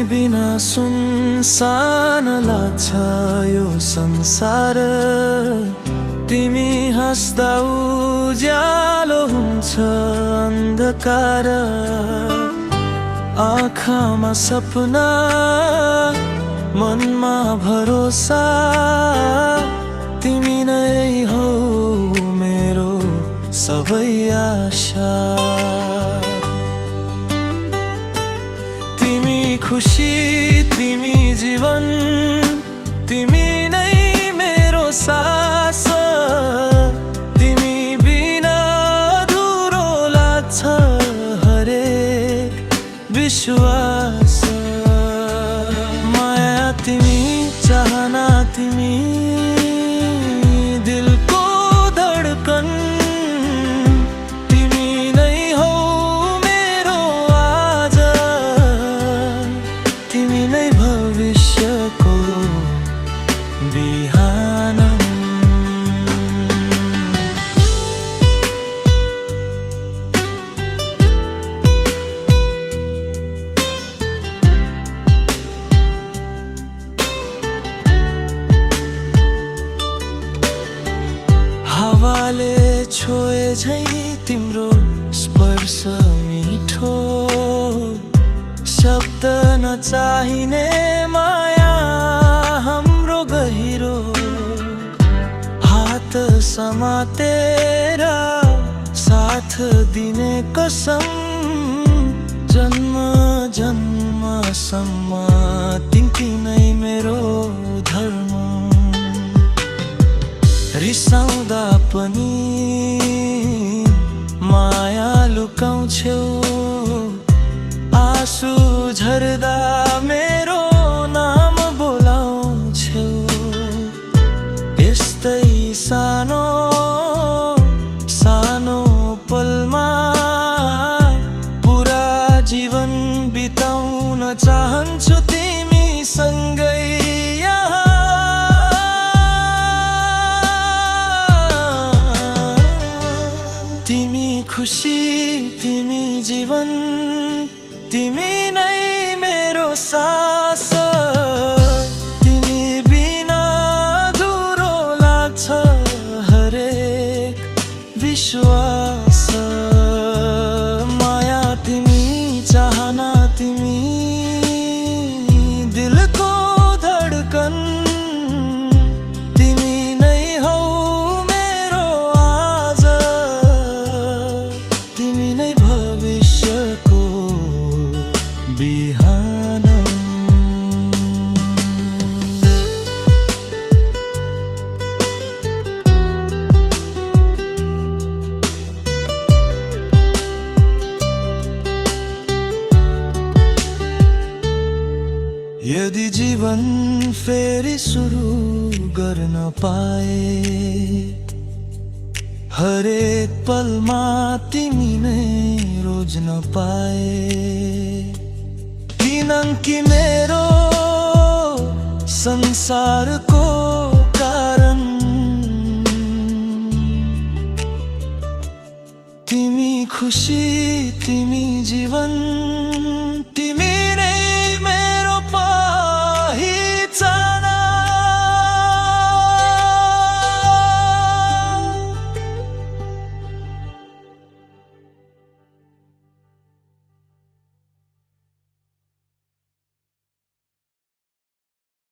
बिना सुनसान लाग्छ यो संसार। तिमी हाँस्दा उज्यालो हुन्छ अन्धकार। आँखामा सपना, मनमा भरोसा, तिमी नै हौ मेरो सबै आशा। तिमी खुसी, तिमी जीवन, तिमी नै मेरो सास। तिमी बिना अधुरो लाग्छ हरेक विश्वास। माया तिमी, चाहना तिमी, दिलको धडकन तिमी नै हौ मेरो आज। तिमी नै भविष्यको बिहान। हावाले छोए झै तिम्रो स्पर्श मिठो। शब्द नचाहिने माया हाम्रो गहिरो। हात समातेर साथ दिने कसम। जन्म जन्मसम्म तिमी नै मेरो धर्म। रिसाउँदा पनि माया लुकाउँछौ। आँसु झर्दा मेरो नाम बोलाउँछौ। यस्तै सानो सानो पलमा पुरा जीवन बिताउन चाहन्छु तिमीसँगै। तिमी खुसी, तिमी जीवन, तिमी नै मेरो सास। तिमी बिना अधुरो लाग्छ हरेक विश्वास। माया तिमी, चाहना तिमी, दिलको धडकन तिमी नै हौ मेरो आज। तिमी नै भविष्यको बिहान। यदि जीवन फेरि सुरु गर्न पाए, हरेक पलमा तिमी नै रोज्न पाए। किनकि मेरो संसारको कारण तिमी खुसी, तिमी जीवन, तिमी